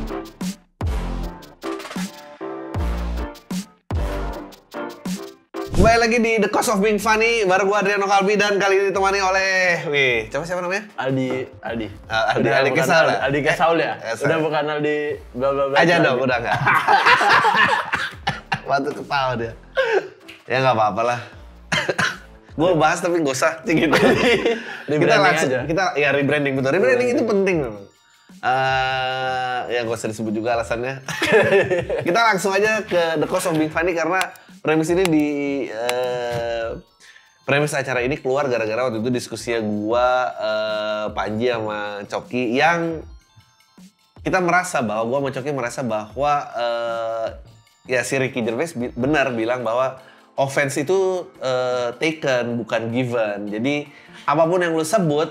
Kembali lagi di The Cost of Being Funny, bareng gue Adriano Kalbi dan kali ini ditemani oleh, siapa namanya? Aldi Kesaul. Aldi Kesaul ya? Udah bukan Aldi bla bla bla. Aja dong, udah enggak. Waktu ketawa dia. Ya nggak apa-apa lah. Gue bahas tapi nggak usah gitu. Kita langsung, ya rebranding betul. Rebranding itu penting memang. Ya gak usah disebut juga alasannya. Kita langsung aja ke The Cost of Being Funny karena premis ini premis acara ini keluar gara-gara waktu itu diskusinya gua, Panji sama Coki yang kita merasa bahwa gua sama Coki merasa bahwa ya si Ricky Gervais benar bilang bahwa offense itu taken bukan given. Jadi apapun yang lu sebut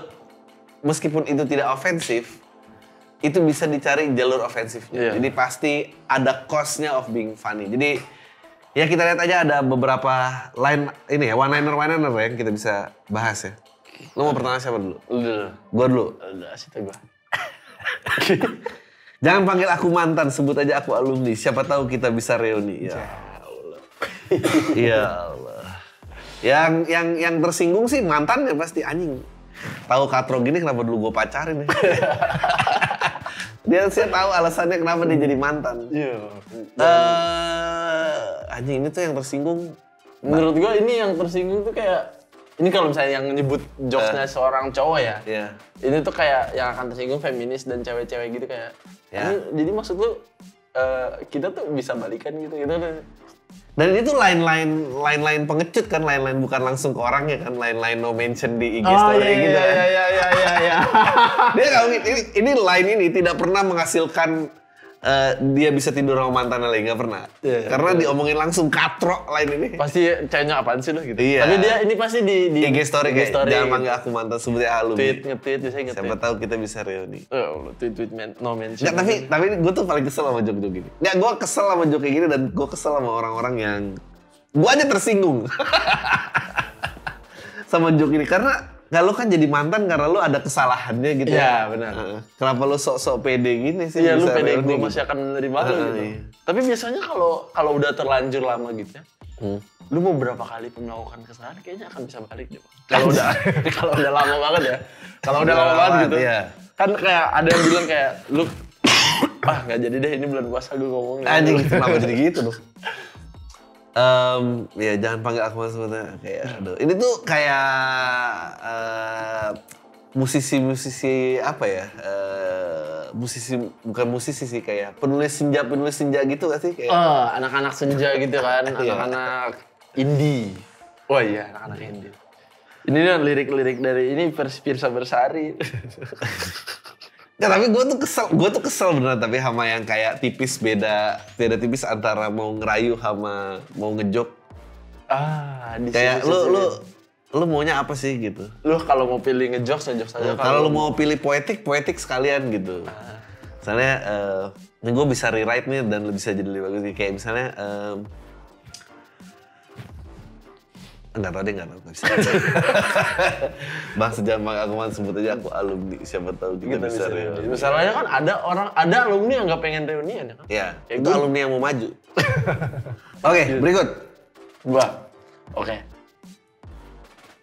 meskipun itu tidak ofensif itu bisa dicari jalur ofensifnya. Yeah. Jadi pasti ada cost-nya of being funny. Jadi ya kita lihat aja ada beberapa line ini ya, one-liner yang kita bisa bahas ya. Lu mau pertanyaan siapa dulu? Lu dulu. Gua dulu? Udah, situ gua. Jangan panggil aku mantan, sebut aja aku alumni. Siapa tahu kita bisa reuni. Ya Allah. Ya Allah. Yang tersinggung sih mantannya pasti anjing. Tahu Katro gini kenapa dulu gua pacarin ya? Dia sih tahu alasannya kenapa dia jadi mantan. Iya. Anjing ini tuh yang tersinggung. Menurut gua ini yang tersinggung tuh kayak ini kalau misalnya yang nyebut jokesnya seorang cowok ya. Iya. Ini tuh kayak yang akan tersinggung feminis dan cewek-cewek gitu kayak. Ya. Jadi maksud lu kita tuh bisa balikan gitu Dan itu line-line pengecut kan, line-line bukan langsung ke orangnya kan, line-line no mention di IG story gitu kan. Iya. Dia kalau ini line ini tidak pernah menghasilkan dia bisa tidur sama mantannya lagi, nggak pernah. Karena diomongin langsung katrok line ini. Pasti ceweknya apaan sih lo gitu. Iya. Tapi dia ini pasti di IG story kayak story. Jangan panggil aku mantan, sebutnya alumni. Nge-tweet biasanya nge-tweet. Siapa tahu kita bisa reuni. Tweet no mention. Nggak, tapi gue tuh paling kesel sama jok-jok gini. Nggak, gue kesel sama jok kayak gini dan gue kesel sama orang-orang yang gue aja tersinggung sama jok ini karena lu kan jadi mantan karena lu ada kesalahannya gitu. Iya, benar. Kenapa lu sok-sok pede gini sih? Iya, lu pede gue masih akan menerima lu gitu. Iya. Tapi biasanya kalau udah terlanjur lama gitu ya, lu mau berapa kali pun melakukan kesalahan kayaknya akan bisa balik deh. Kalau udah lama banget ya. Kalau udah lama banget gitu. Iya. Kan kayak ada yang bilang kayak lu nggak jadi deh ini bulan puasa gue ngomongnya. Anjing, kenapa jadi gitu loh? Ya jangan panggil aku sebetulnya kayak aduh. Ini tuh kayak musisi apa ya? Bukan musisi sih, kayak penulis senja gitu gak sih? Kayak anak-anak senja gitu kan, anak-anak indie. Oh iya, anak-anak indie. Ini lirik-lirik dari ini Pirsa Bersari. Ya, tapi gue tuh kesel beneran tapi sama yang kayak beda tipis antara mau ngerayu sama mau ngejok. Kayak lu maunya apa sih gitu? Lu kalau mau pilih ngejok saja. Kalau lu mau pilih poetik sekalian gitu. Misalnya ini gue bisa rewrite nih dan bisa jadi lebih bagus nih. Kayak misalnya nggak tahu bisa. Bang sejam aku sebut aja aku alumni, siapa tahu kita bisa reuni. Misalnya kan ada alumni yang nggak pengen reunian ya kan? Iya, itu alumni yang mau maju. Oke, berikut. Oke.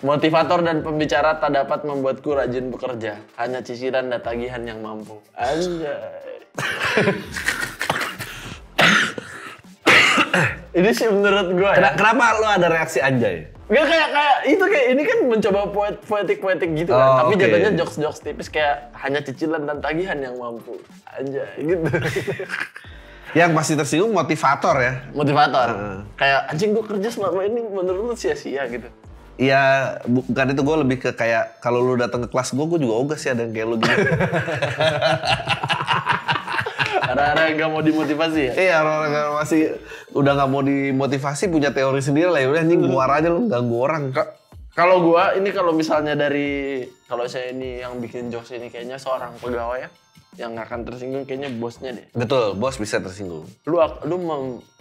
Motivator dan pembicara tak dapat membuatku rajin bekerja. Hanya cicilan dan tagihan yang mampu. Anjay. Ini sih menurut gue ya. Kenapa lo ada reaksi anjay? Gak kayak ini kan mencoba poetik gitu kan. Tapi jatuhnya jokes tipis kayak hanya cicilan dan tagihan yang mampu. Anjay gitu. Yang pasti tersinggung motivator ya. Motivator. Kayak anjing gue kerja selama ini menurut lu sia-sia gitu. Iya, bukan itu, gue lebih ke kayak kalau lu datang ke kelas gue juga ogah sih ada yang kayak lu gitu. Orang-orang yang gak mau dimotivasi ya? Iya, orang-orang yang masih udah gak mau dimotivasi punya teori sendiri lah. Ya udah anjing keluar aja lu, ganggu orang. Kalau gua ini kalau misalnya kalau saya ini yang bikin jokes ini kayaknya seorang pegawai ya, yang akan tersinggung kayaknya bosnya deh. Betul, bos bisa tersinggung. Lu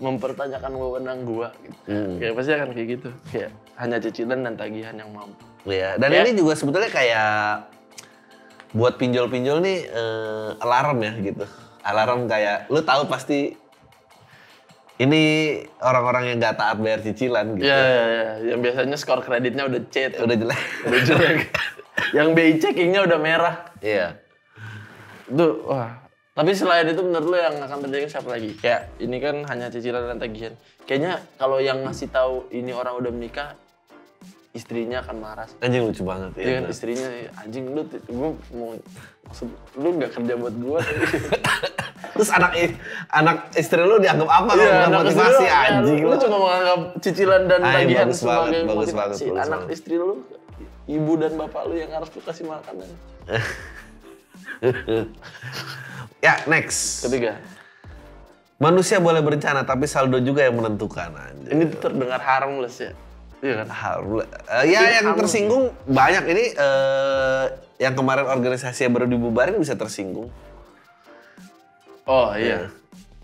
mempertanyakan wewenang gua gitu. Kayak pasti akan kayak gitu. Kayak hanya cicilan dan tagihan yang mampu. Iya, dan ini juga sebetulnya kayak buat pinjol-pinjol nih alarm ya gitu. Alarm kayak lu tahu pasti ini orang-orang yang nggak taat bayar cicilan gitu. Iya. Yang biasanya skor kreditnya udah C tuh. Udah jelek. Udah jelek. Yang BI checkingnya udah merah. Iya. Tuh, wah. Tapi selain itu menurut lo yang akan terjadi siapa lagi? Kayak ini kan hanya cicilan dan tagihan. Kayaknya kalau yang ngasih tahu ini orang udah menikah, istrinya akan marah. Anjing lucu banget ya. Iya kan istrinya, anjing lu, gue mau maksud lu nggak kerja buat gue. Terus anak istri lu dianggap apa kalau bukan anak motivasi istri anjing lu cuma menganggap cicilan dan tagihan bagus sebagai banget, bagus motivasi. banget, Anak bagus istri lu, ibu dan bapak lu yang harus lu kasih makanan. Ya, next. Ketiga. Manusia boleh berencana tapi saldo juga yang menentukan anjing. Ini tuh terdengar harmless ya. Iya kan? Ya yang tersinggung banyak ini yang kemarin organisasi yang baru dibubarin bisa tersinggung. Oh iya.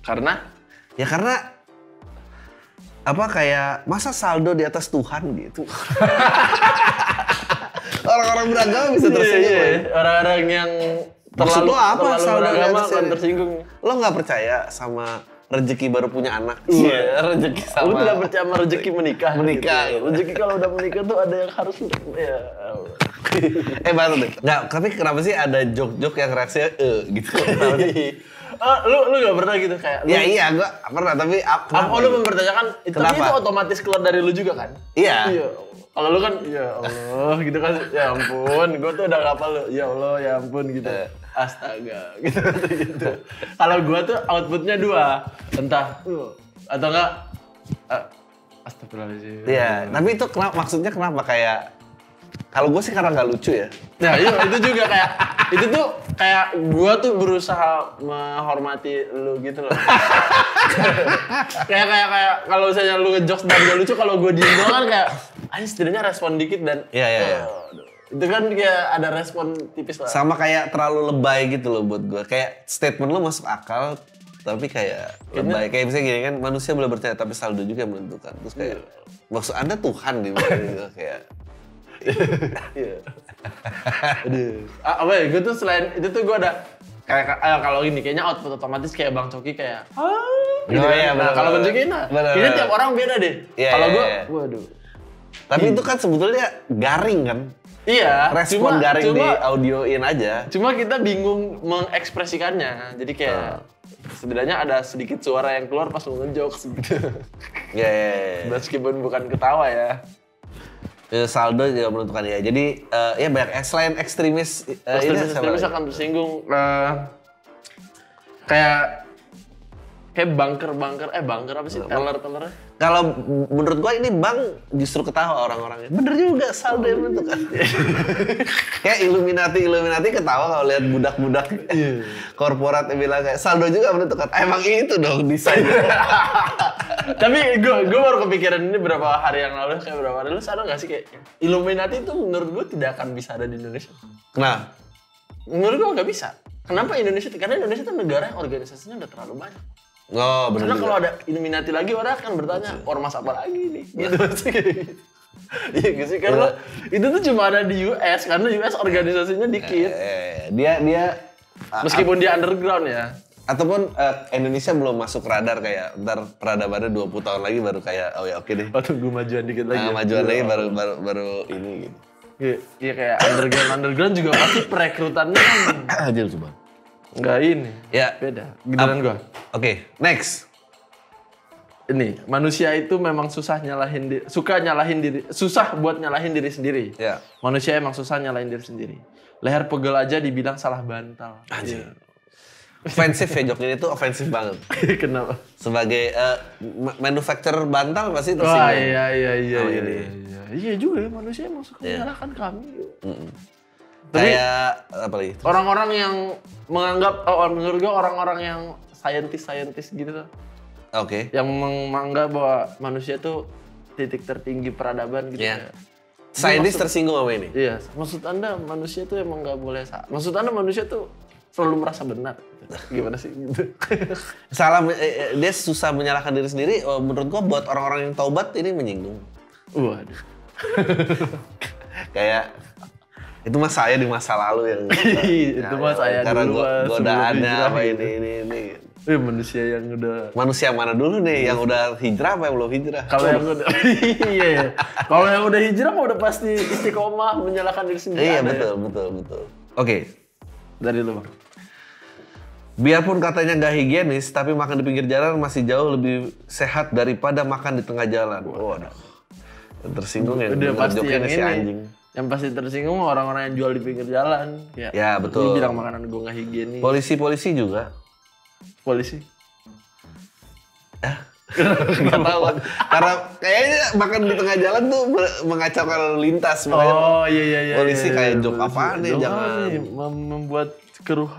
Karena? Ya karena apa kayak masa saldo di atas Tuhan gitu. Orang-orang beragama bisa tersinggung. Iya. Orang-orang yang Maksud lo apa saldo di beragama atas akan tersinggung. Lo nggak percaya sama rezeki baru punya anak? Iya, rezeki sama. Lu tidak percaya sama rezeki menikah. Menikah. Gitu. Rezeki kalau udah menikah tuh ada yang harus ya. Baru deh. Nggak, tapi kenapa sih ada joke-joke yang reaksinya gitu? Lu gak pernah gitu kayak? Ya iya, gua pernah tapi kenapa? Lu mempertanyakan itu otomatis keluar dari lu juga kan? Iya. Kalau lu kan, ya Allah gitu kan, ya ampun, gue tuh udah ngapal lu, ya Allah, ya ampun gitu. Astaga, gitu. Kalau gue tuh outputnya dua, entah atau enggak, astagfirullahaladzim. Iya, tapi itu maksudnya kenapa kayak, kalau gue sih karena nggak lucu ya. Nah iya, itu juga kayak, itu tuh kayak gue tuh berusaha menghormati lu gitu loh. kayak kalau misalnya lu ngejokes dan gak lucu, kalau gue diem doang kan kayak, setidaknya respon dikit dan Iya. Itu kan kayak ada respon tipis lah. Sama kayak terlalu lebay gitu loh buat gue. Kayak statement lu masuk akal, tapi kayak lebay. Kayak misalnya gini kan, manusia boleh percaya tapi saldo juga yang menentukan. Terus kayak, maksud Anda Tuhan di mana gitu kayak. Iya. Aduh. Apa ya, gue tuh selain itu tuh gue ada kayak kalau ini kayaknya output otomatis kayak Bang Coki kayak gitu iya, nah, kalau Bang Coki kayaknya tiap orang beda deh. Kalau gue, waduh. Tapi itu kan sebetulnya garing kan? Iya. Respon garing di audioin aja. Cuma kita bingung mengekspresikannya. Jadi kayak setidaknya ada sedikit suara yang keluar pas lu ngejokes gitu. Iya. Meskipun bukan ketawa ya. Saldo juga menentukan ya. Jadi ya banyak selain ekstremis ekstremis akan tersinggung. Kayak bunker apa sih? Teller-tellernya. Kalau menurut gua ini bank justru ketawa orang-orangnya. Bener juga saldo yang menentukan. Kayak Illuminati ketawa kalau lihat budak-budak korporat yang bilang kayak saldo juga menentukan. Emang itu dong desainnya. Tapi gue baru kepikiran ini berapa hari yang lalu, lu sadar gak sih kayak Illuminati itu menurut gue tidak akan bisa ada di Indonesia. Kenapa? Menurut gue gak bisa. Kenapa Indonesia? Karena Indonesia itu negara yang organisasinya udah terlalu banyak. Oh, benar. Karena kalau ada Illuminati lagi orang akan bertanya, ormas apa lagi nih? Gitu sih kayak gitu. Iya gak sih? Karena itu tuh cuma ada di US, karena US organisasinya dikit. Dia meskipun dia underground ya. Ataupun Indonesia belum masuk radar kayak ntar peradabannya 20 tahun lagi baru kayak oh ya oke deh. Oh tunggu majuan dikit lagi. Majuan lagi baru ini gitu. Iya kayak underground juga pasti perekrutannya kan. Aja coba. Enggak ini. Ya. Beda. Giliran gua. Oke, next. Ini manusia itu memang susah buat nyalahin diri sendiri. Ya. Manusia emang susah nyalahin diri sendiri. Leher pegel aja dibilang salah bantal. Anjir. Ofensif ya jok ini tuh ofensif banget. Kenapa? Sebagai manufacturer bantal pasti tersinggung. Wah iya. Iya juga ya manusia emang suka menyalahkan kami. Kayak apa lagi? Orang-orang yang menganggap, menurut gue orang-orang yang scientist gitu tuh. Oke. Yang menganggap bahwa manusia tuh titik tertinggi peradaban gitu ya. Scientist tersinggung sama ini? Iya. Maksud Anda manusia tuh emang nggak boleh salah. Maksud Anda manusia tuh selalu merasa benar. Gimana sih? Gitu. Dia susah menyalahkan diri sendiri. Menurut gua buat orang-orang yang taubat ini menyinggung. Waduh. Kayak Itu mah saya di masa lalu yang itu mah saya karena dulu Mas, godaannya sebelum apa hijrah ini. manusia yang udah Manusia mana dulu nih yang udah hijrah apa yang belum hijrah? kalau yang udah iya. Kalau yang udah hijrah mah udah pasti istiqomah menyalahkan diri sendiri. Iya betul. Oke. Dari lu Bang. Biarpun katanya nggak higienis, tapi makan di pinggir jalan masih jauh lebih sehat daripada makan di tengah jalan. Waduh. Tersinggung ya. Udah pasti yang si ini. anjing. Yang pasti tersinggung orang-orang yang jual di pinggir jalan. Ya betul. Lu bilang makanan gue nggak higienis. Polisi juga. Polisi. Nggak tahu. Karena kayaknya makan di tengah jalan tuh mengacaukan lalu lintas. Makanya Iya. polisi kayak iya. jok apaan nih, Jok jangan. apa nih? Membuat keruh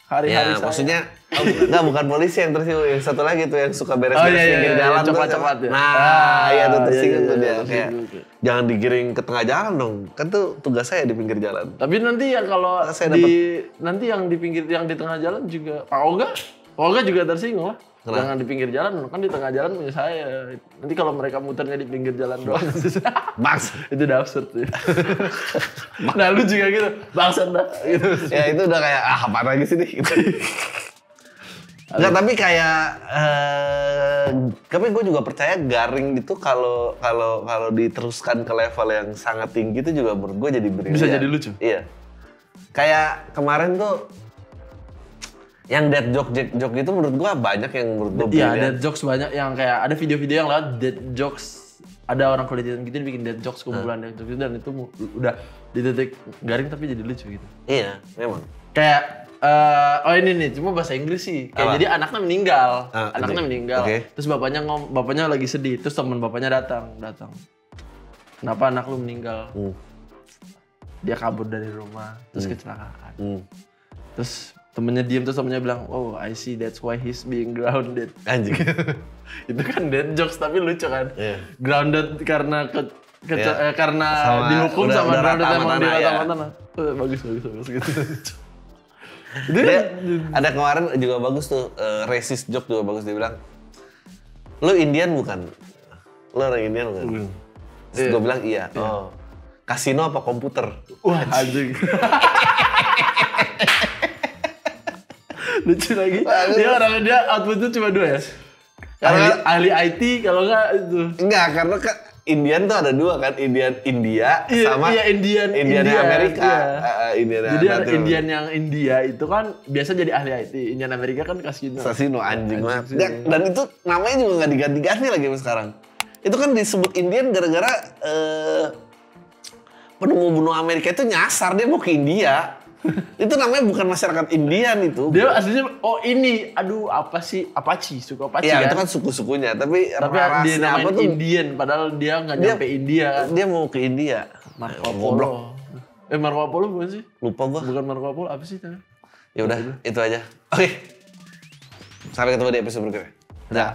hari-hari Ya, saya. maksudnya enggak bukan polisi yang tersinggung, yang satu lagi tuh yang suka beres-beres pinggir jalan tuh. Cepat-cepat ya. Nah, iya tuh tersinggung tuh dia. tersinggung. Kayak jangan digiring ke tengah jalan dong. Kan tuh tugas saya di pinggir jalan. Tapi nanti yang kalau Saya nanti yang di pinggir yang di tengah jalan juga Pak Oga juga tersinggung lah. Kenapa? Jangan di pinggir jalan, kan di tengah jalan punya saya. Nanti kalau mereka muternya di pinggir jalan doang. Baks. Itu udah absurd ya. Nah lu juga gitu, bangsat dah. Gitu. Ya itu udah kayak apa lagi sih nih. Enggak, tapi kayak tapi gue juga percaya garing itu kalau diteruskan ke level yang sangat tinggi itu juga menurut gue jadi brilian. Bisa jadi lucu. Iya. Kayak kemarin tuh yang dead joke itu menurut gue banyak yang menurut gue Iya, brilian. dead jokes banyak yang kayak ada video-video yang lewat dead jokes. Ada orang kulitin gitu bikin dead jokes kumpulan dead jokes dan itu udah di titik garing tapi jadi lucu gitu. Iya, memang. Kayak ini nih, cuma bahasa Inggris sih. Kayak Apa? jadi anaknya meninggal. Oke. meninggal. Oke. Terus bapaknya lagi sedih. Terus teman bapaknya datang. Kenapa anak lu meninggal? Dia kabur dari rumah, terus kecelakaan. Terus temennya diem, terus temennya bilang, "Oh, I see, that's why he's being grounded." Anjing. Itu kan dead jokes tapi lucu kan? Iya. Grounded karena Iya. karena Sama- dihukum udah sama grounded rata sama emang di tanah, rata ya. sama tanah. Bagus gitu. Dia ada kemarin juga bagus tuh, racist joke juga bagus, dia bilang, "Lu Indian bukan? Lu orang Indian bukan?" Terus gue bilang iya. Oh, kasino apa komputer? Wah, anjing. Lucu lagi. Dia outputnya cuma 2 ya. Ahli IT kalau enggak itu. Enggak, karena Indian tuh ada 2 kan, India sama Indian Amerika. Iya. Jadi ada Indian yang India itu kan biasa jadi ahli IT. Indian Amerika kan kasino. Kasino anjing banget. Dan itu namanya juga nggak diganti-ganti lagi sampai sekarang. Itu kan disebut Indian gara-gara penemu benua Amerika itu nyasar, dia mau ke India. Itu namanya bukan masyarakat Indian itu. Dia aslinya ini apa sih? Apache, suku Apache Iya, kan. itu kan suku-sukunya, tapi Dia rasnya namain apa tuh? Indian padahal dia nggak nyampe India kan. Dia mau ke India. Marco Goblok. Polo. Marco Polo bukan sih? Lupa gua. Bukan Marco Polo, apa sih namanya? Ya udah, itu aja. Oke. Sampai ketemu di episode berikutnya. Dah.